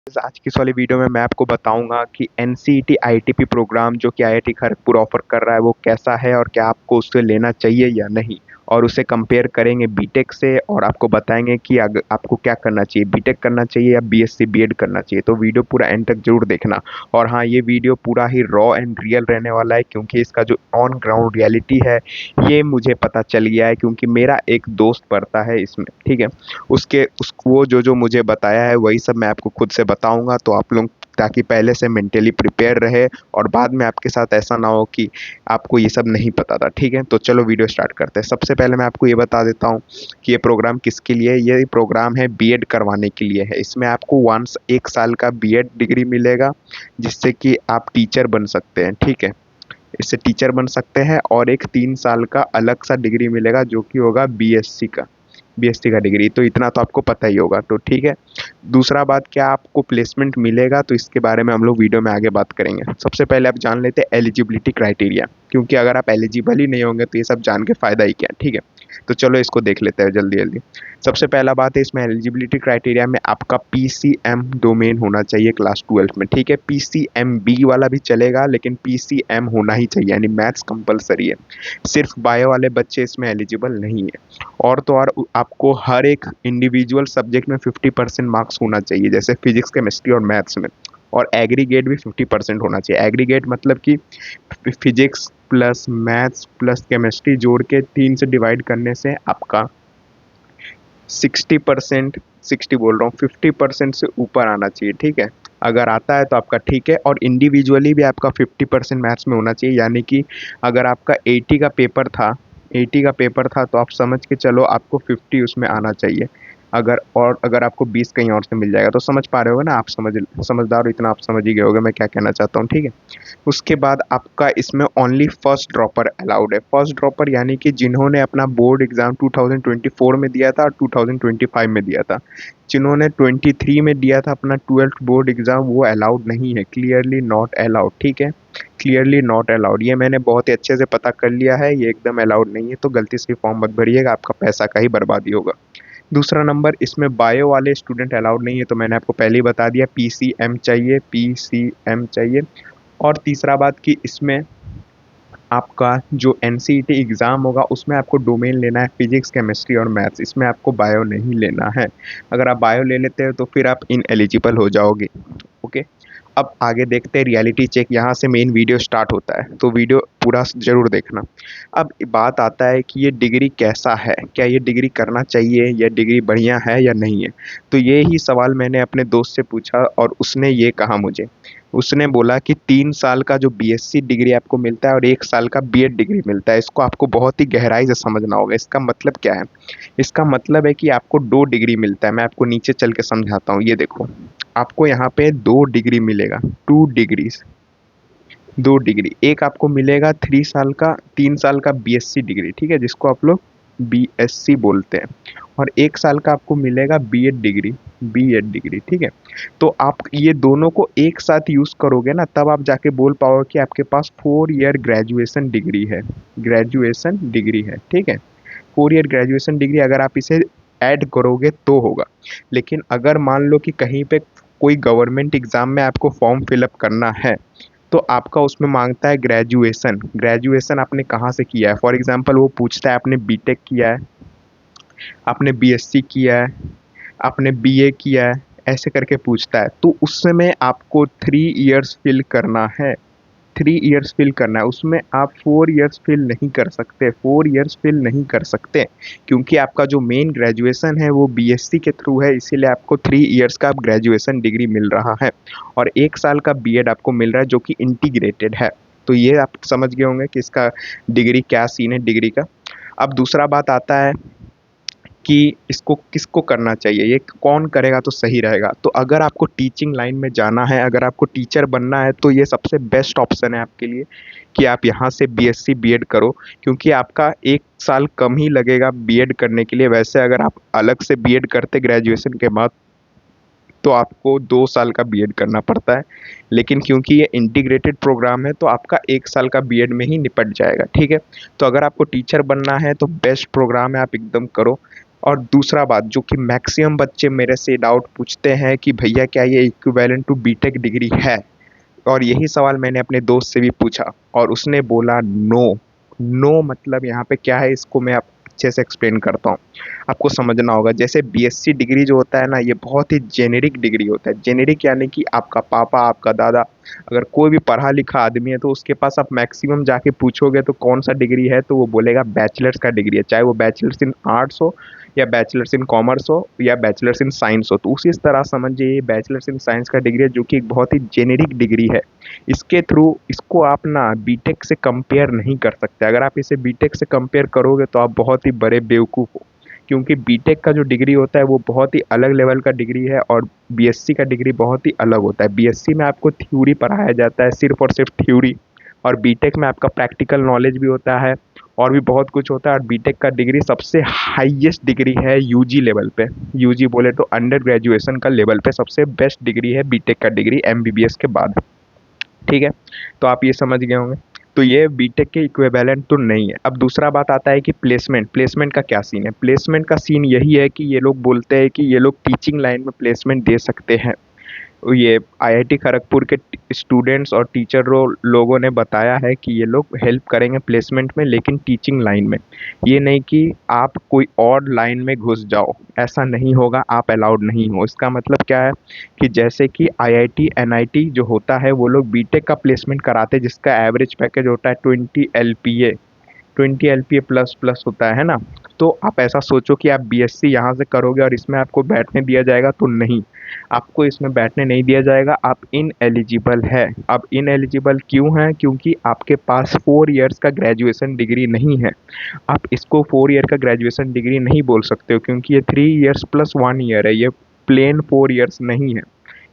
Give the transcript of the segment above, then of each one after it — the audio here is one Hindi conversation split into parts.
आज की इस वाली वीडियो में मैं आपको बताऊंगा कि एनसीईटी आईटीपी प्रोग्राम जो कि आईआईटी खड़गपुर ऑफर कर रहा है वो कैसा है और क्या आपको उससे लेना चाहिए या नहीं, और उसे कंपेयर करेंगे बीटेक से और आपको बताएंगे कि आपको क्या करना चाहिए, बीटेक करना चाहिए या बीएससी बीएड करना चाहिए। तो वीडियो पूरा एंड तक जरूर देखना। और हाँ, ये वीडियो पूरा ही रॉ एंड रियल रहने वाला है क्योंकि इसका जो ऑन ग्राउंड रियलिटी है ये मुझे पता चल गया है, क्योंकि मेरा एक दोस्त पढ़ता है इसमें। ठीक है, उसके उस वो जो जो मुझे बताया है वही सब मैं आपको खुद से बताऊंगा, तो आप लोग ताकि पहले से मेंटली प्रिपेयर रहे और बाद में आपके साथ ऐसा ना हो कि आपको ये सब नहीं पता था। ठीक है, तो चलो वीडियो स्टार्ट करते हैं। सबसे पहले मैं आपको ये बता देता हूँ कि ये प्रोग्राम किसके लिए है। ये प्रोग्राम है बीएड करवाने के लिए है। इसमें आपको वंस 1 साल का बीएड डिग्री मिलेगा जिससे कि आप टीचर बन सकते हैं। ठीक है, इससे टीचर बन सकते हैं और एक 3 साल का अलग सा डिग्री मिलेगा जो कि होगा बीएससी का डिग्री। तो इतना तो आपको पता ही होगा। तो ठीक है, दूसरा बात, क्या आपको प्लेसमेंट मिलेगा, तो इसके बारे में हम लोग वीडियो में आगे बात करेंगे। सबसे पहले आप जान लेते हैं एलिजिबिलिटी क्राइटेरिया, क्योंकि अगर आप एलिजिबल ही नहीं होंगे तो ये सब जान के फ़ायदा ही क्या। ठीक है, तो चलो इसको देख लेते हैं जल्दी जल्दी। सबसे पहला बात है, इसमें एलिजिबिलिटी क्राइटेरिया में आपका पीसीएम डोमेन होना चाहिए क्लास 12 में। ठीक है, पीसीएम बी वाला भी चलेगा लेकिन पीसीएम होना ही चाहिए, यानी मैथ्स कंपलसरी है। सिर्फ बायो वाले बच्चे इसमें एलिजिबल नहीं है। और तो और आपको हर एक इंडिविजुअल सब्जेक्ट में 50% मार्क्स होना चाहिए, जैसे फिजिक्स केमिस्ट्री और मैथ्स में। और एग्रीगेट भी 50% होना चाहिए। एग्रीगेट मतलब कि physics plus maths plus chemistry जोड़ के 3 से डिवाइड करने से आपका 60%, 60 बोल रहा हूँ, 50% से ऊपर आना चाहिए। ठीक है, अगर आता है तो आपका ठीक है। और इंडिविजुअली भी आपका 50% मैथ्स में होना चाहिए, यानी कि अगर आपका 80 का पेपर था तो आप समझ के चलो आपको 50 उसमें आना चाहिए। अगर आपको 20 कहीं और से मिल जाएगा तो समझ पा रहे होगे ना, आप समझदार हो, इतना आप समझ ही गए होगे मैं क्या कहना चाहता हूँ। ठीक है, उसके बाद आपका इसमें ओनली फर्स्ट ड्रॉपर अलाउड है। फर्स्ट ड्रॉपर यानी कि जिन्होंने अपना बोर्ड एग्ज़ाम 2024 में दिया था और 2025 में दिया था। जिन्होंने 23 में दिया था अपना 12th बोर्ड एग्ज़ाम, वो अलाउड नहीं है, क्लियरली नॉट अलाउड। ठीक है, क्लियरली नॉट अलाउड, ये मैंने बहुत ही अच्छे से पता कर लिया है, ये एकदम अलाउड नहीं है। तो गलती से फॉर्म मत भरिएगा, आपका पैसा का ही बर्बादी होगा। दूसरा नंबर, इसमें बायो वाले स्टूडेंट अलाउड नहीं है, तो मैंने आपको पहले ही बता दिया, पीसीएम चाहिए, पीसीएम चाहिए। और तीसरा बात कि इसमें आपका जो एनसीईटी एग्ज़ाम होगा उसमें आपको डोमेन लेना है फिजिक्स केमिस्ट्री और मैथ्स, इसमें आपको बायो नहीं लेना है। अगर आप बायो ले लेते हो तो फिर आप इन एलिजिबल हो जाओगे। ओके, अब आगे देखते हैं रियलिटी चेक। यहाँ से मेन वीडियो स्टार्ट होता है, तो वीडियो पूरा ज़रूर देखना। अब बात आता है कि ये डिग्री कैसा है, क्या ये डिग्री करना चाहिए, यह डिग्री बढ़िया है या नहीं है। तो ये ही सवाल मैंने अपने दोस्त से पूछा और उसने ये कहा मुझे। उसने बोला कि 3 साल का जो बीएससी डिग्री आपको मिलता है और 1 साल का बीएड डिग्री मिलता है, इसको आपको बहुत ही गहराई से समझना होगा। इसका मतलब क्या है? इसका मतलब है कि आपको 2 डिग्री मिलता है। मैं आपको नीचे चल के समझाता हूँ। ये देखो, आपको यहाँ पे 2 डिग्री मिलेगा, 2 डिग्रीज, 2 डिग्री। एक आपको मिलेगा 3 साल का बीएससी डिग्री, ठीक है, जिसको आप लोग बीएससी बोलते हैं। और 1 साल का आपको मिलेगा बीएड डिग्री, ठीक है। तो आप ये दोनों को एक साथ यूज़ करोगे ना, तब आप जाके बोल पाओगे कि आपके पास 4 ईयर ग्रेजुएशन डिग्री है, ग्रेजुएशन डिग्री है, ठीक है। 4 ईयर ग्रेजुएशन डिग्री अगर आप इसे ऐड करोगे तो होगा। लेकिन अगर मान लो कि कहीं पे कोई गवर्नमेंट एग्ज़ाम में आपको फॉर्म फिलअप करना है तो आपका उसमें मांगता है ग्रेजुएशन। ग्रेजुएशन आपने कहाँ से किया है, फॉर एग्जांपल वो पूछता है आपने बीटेक किया है, आपने बीएससी किया है, आपने बीए किया है, ऐसे करके पूछता है। तो उस समय आपको 3 ईयर्स फिल करना है, 3 ईयर्स फिल करना है। उसमें आप 4 ईयर्स फिल नहीं कर सकते, 4 ईयर्स फिल नहीं कर सकते, क्योंकि आपका जो मेन ग्रेजुएशन है वो बीएससी के थ्रू है, इसीलिए आपको 3 ईयर्स का ग्रेजुएशन डिग्री मिल रहा है। और 1 साल का बीएड आपको मिल रहा है जो कि इंटीग्रेटेड है। तो ये आप समझ गए होंगे कि इसका डिग्री क्या सीन है, डिग्री का। अब दूसरा बात आता है कि इसको किसको करना चाहिए, ये कौन करेगा तो सही रहेगा। तो अगर आपको टीचिंग लाइन में जाना है, अगर आपको टीचर बनना है, तो ये सबसे बेस्ट ऑप्शन है आपके लिए कि आप यहाँ से बीएससी बीएड करो, क्योंकि आपका 1 साल कम ही लगेगा बीएड करने के लिए। वैसे अगर आप अलग से बीएड करते ग्रेजुएशन के बाद तो आपको 2 साल का बीएड करना पड़ता है, लेकिन क्योंकि ये इंटीग्रेटेड प्रोग्राम है तो आपका 1 साल का बीएड में ही निपट जाएगा, ठीक है। तो अगर आपको टीचर बनना है तो बेस्ट प्रोग्राम है, आप एकदम करो। और दूसरा बात जो कि मैक्सिमम बच्चे मेरे से डाउट पूछते हैं कि भैया क्या ये इक्विवेलेंट टू बीटेक डिग्री है, और यही सवाल मैंने अपने दोस्त से भी पूछा और उसने बोला नो। नो मतलब यहाँ पे क्या है, इसको मैं आप अच्छे से एक्सप्लेन करता हूँ। आपको समझना होगा, जैसे बीएससी डिग्री जो होता है ना, ये बहुत ही जेनेरिक डिग्री होता है। जेनेरिक यानी कि आपका पापा, आपका दादा, अगर कोई भी पढ़ा लिखा आदमी है तो उसके पास आप मैक्सिमम जाके पूछोगे तो कौन सा डिग्री है, तो वो बोलेगा बैचलर्स का डिग्री है, चाहे वो बैचलर्स इन आर्ट्स हो या बैचलर्स इन कॉमर्स हो या बैचलर्स इन साइंस हो। तो उसी तरह समझिए ये बैचलर्स इन साइंस का डिग्री है, जो कि एक बहुत ही जेनेरिक डिग्री है। इसके थ्रू इसको आप ना बीटेक से कंपेयर नहीं कर सकते। अगर आप इसे बीटेक से कंपेयर करोगे तो आप बहुत ही बड़े बेवकूफ़ हो, क्योंकि बीटेक का जो डिग्री होता है वो बहुत ही अलग लेवल का डिग्री है और बीएससी का डिग्री बहुत ही अलग होता है। बीएससी में आपको थ्योरी पढ़ाया जाता है, सिर्फ और सिर्फ थ्योरी, और बीटेक में आपका प्रैक्टिकल नॉलेज भी होता है और भी बहुत कुछ होता है। और बीटेक का डिग्री सबसे हाईएस्ट डिग्री है यूजी लेवल पे। यूजी बोले तो अंडर ग्रेजुएशन का लेवल पे सबसे बेस्ट डिग्री है बीटेक का डिग्री, एमबीबीएस के बाद। ठीक है, तो आप ये समझ गए होंगे। तो ये बीटेक के इक्विवेलेंट तो नहीं है। अब दूसरा बात आता है कि प्लेसमेंट, प्लेसमेंट का क्या सीन है। प्लेसमेंट का सीन यही है कि ये लोग बोलते हैं कि ये लोग टीचिंग लाइन में प्लेसमेंट दे सकते हैं। ये आईआईटी खड़गपुर के स्टूडेंट्स और टीचर लोगों ने बताया है कि ये लोग हेल्प करेंगे प्लेसमेंट में, लेकिन टीचिंग लाइन में। ये नहीं कि आप कोई और लाइन में घुस जाओ, ऐसा नहीं होगा, आप अलाउड नहीं हो। इसका मतलब क्या है कि जैसे कि आईआईटी एनआईटी जो होता है वो लोग बीटेक का प्लेसमेंट कराते हैं, जिसका एवरेज पैकेज होता है 20 LPA, 20 LPA प्लस प्लस होता है ना। तो आप ऐसा सोचो कि आप बीएससी यहाँ से करोगे और इसमें आपको बैठने दिया जाएगा, तो नहीं, आपको इसमें बैठने नहीं दिया जाएगा, आप इन एलिजिबल है। अब इन एलिजिबल क्यों है? क्योंकि आपके पास 4 इयर्स का ग्रेजुएशन डिग्री नहीं है। आप इसको 4 ईयर का ग्रेजुएशन डिग्री नहीं बोल सकते हो, क्योंकि ये 3 इयर्स प्लस 1 ईयर है, ये प्लेन 4 इयर्स नहीं है।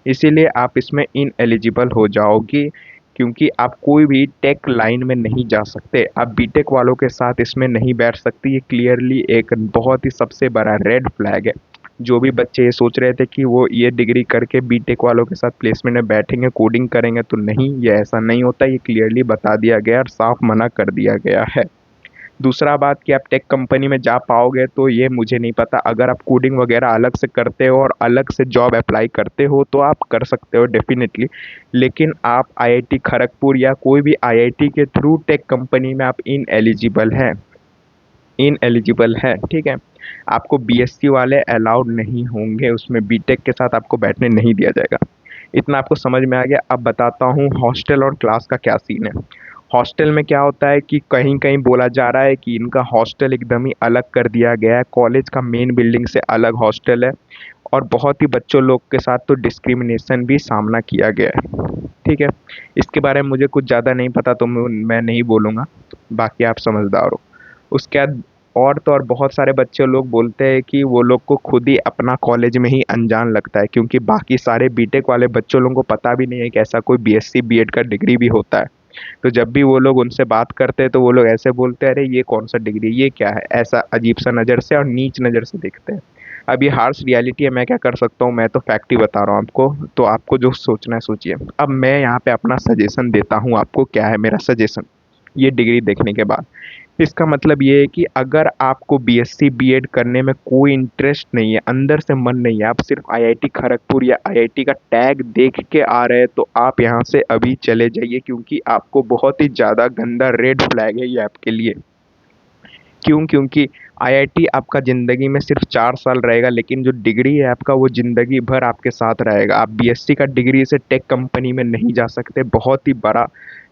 इसीलिए आप इसमें इन एलिजिबल हो जाओगे, क्योंकि आप कोई भी टेक लाइन में नहीं जा सकते। आप बीटेक वालों के साथ इसमें नहीं बैठ सकती। ये क्लियरली एक बहुत ही सबसे बड़ा रेड फ्लैग है। जो भी बच्चे ये सोच रहे थे कि वो ये डिग्री करके बीटेक वालों के साथ प्लेसमेंट में बैठेंगे, कोडिंग करेंगे, तो नहीं, ये ऐसा नहीं होता। ये क्लियरली बता दिया गया और साफ मना कर दिया गया है। दूसरा बात कि आप टेक कंपनी में जा पाओगे तो ये मुझे नहीं पता। अगर आप कोडिंग वगैरह अलग से करते हो और अलग से जॉब अप्लाई करते हो तो आप कर सकते हो डेफिनेटली, लेकिन आप आईआईटी खड़गपुर या कोई भी आईआईटी के थ्रू टेक कंपनी में आप इन एलिजिबल हैं, इन एलिजिबल है। ठीक है, आपको बीएससी वाले अलाउड नहीं होंगे, उसमें बीटेक के साथ आपको बैठने नहीं दिया जाएगा। इतना आपको समझ में आ गया। अब बताता हूँ हॉस्टल और क्लास का क्या सीन है। हॉस्टल में क्या होता है कि कहीं कहीं बोला जा रहा है कि इनका हॉस्टल एकदम ही अलग कर दिया गया है, कॉलेज का मेन बिल्डिंग से अलग हॉस्टल है, और बहुत ही बच्चों लोग के साथ तो डिस्क्रिमिनेशन भी सामना किया गया है। ठीक है, इसके बारे में मुझे कुछ ज़्यादा नहीं पता तो मैं नहीं बोलूँगा, बाकी आप समझदार हो। उसके बाद और तो और बहुत सारे बच्चे लोग बोलते हैं कि वो लोग को खुद ही अपना कॉलेज में ही अनजान लगता है, क्योंकि बाकी सारे बीटेक वाले बच्चों लोगों को पता भी नहीं है कि ऐसा कोई बीएससी बीएड का डिग्री भी होता है। तो जब भी वो लोग उनसे बात करते हैं तो वो लोग ऐसे बोलते हैं, अरे ये कौन सा डिग्री, ये क्या है, ऐसा अजीब सा नज़र से और नीच नज़र से देखते हैं। अब ये हार्श रियलिटी है, मैं क्या कर सकता हूँ, मैं तो फैक्ट ही बता रहा हूँ आपको, तो आपको जो सोचना है सोचिए। अब मैं यहाँ पे अपना सजेशन देता हूँ आपको। क्या है मेरा सजेशन ये डिग्री देखने के बाद? इसका मतलब ये है कि अगर आपको बीएससी बीएड करने में कोई इंटरेस्ट नहीं है, अंदर से मन नहीं है, आप सिर्फ आईआईटी खड़गपुर या आईआईटी का टैग देख के आ रहे हैं, तो आप यहाँ से अभी चले जाइए, क्योंकि आपको बहुत ही ज़्यादा गंदा रेड फ्लैग है ये आपके लिए। क्यों? क्योंकि आईआईटी आपका ज़िंदगी में सिर्फ 4 साल रहेगा, लेकिन जो डिग्री है आपका वो ज़िंदगी भर आपके साथ रहेगा। आप बीएससी का डिग्री से टेक कंपनी में नहीं जा सकते, बहुत ही बड़ा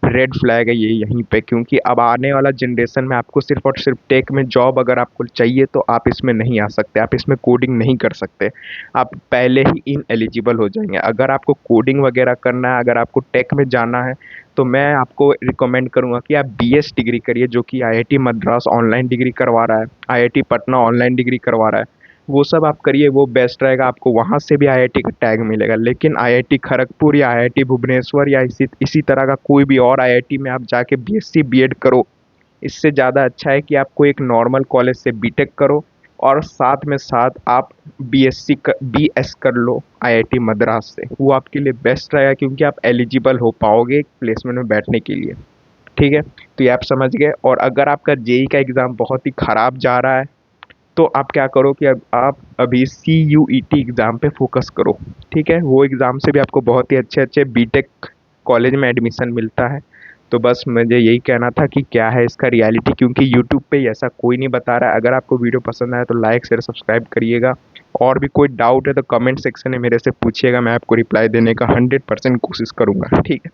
रेड फ्लैग है ये यहीं पे। क्योंकि अब आने वाला जनरेशन में आपको सिर्फ और सिर्फ टेक में जॉब अगर आपको चाहिए तो आप इसमें नहीं आ सकते, आप इसमें कोडिंग नहीं कर सकते, आप पहले ही इन एलिजिबल हो जाएंगे। अगर आपको कोडिंग वगैरह करना है, अगर आपको टेक में जाना है, तो मैं आपको रिकमेंड करूंगा कि आप बीएस डिग्री करिए, जो कि आईआईटी मद्रास ऑनलाइन डिग्री करवा रहा है, आईआईटी पटना ऑनलाइन डिग्री करवा रहा है। वो सब आप करिए, वो बेस्ट रहेगा, आपको वहाँ से भी आईआईटी का टैग मिलेगा। लेकिन आईआईटी खड़गपुर या आईआईटी भुवनेश्वर या इसी तरह का कोई भी और आईआईटी में आप जाके बीएससी बीएड करो, इससे ज़्यादा अच्छा है कि आप कोई एक नॉर्मल कॉलेज से बीटेक करो और साथ में साथ आप बीएस कर लो आईआईटी मद्रास से। वो आपके लिए बेस्ट रहेगा, क्योंकि आप एलिजिबल हो पाओगे प्लेसमेंट में बैठने के लिए। ठीक है, तो ये आप समझ गए। और अगर आपका जेई का एग्ज़ाम बहुत ही ख़राब जा रहा है तो आप क्या करो कि अब आप अभी CUET एग्ज़ाम पे फोकस करो, ठीक है। वो एग्ज़ाम से भी आपको बहुत ही अच्छे अच्छे बीटेक कॉलेज में एडमिशन मिलता है। तो बस मुझे यही कहना था कि क्या है इसका रियलिटी, क्योंकि यूट्यूब पे ऐसा कोई नहीं बता रहा है। अगर आपको वीडियो पसंद आया तो लाइक शेयर सब्सक्राइब करिएगा। और भी कोई डाउट है तो कमेंट सेक्शन में मेरे से पूछिएगा, मैं आपको रिप्लाई देने का 100% कोशिश करूँगा, ठीक है।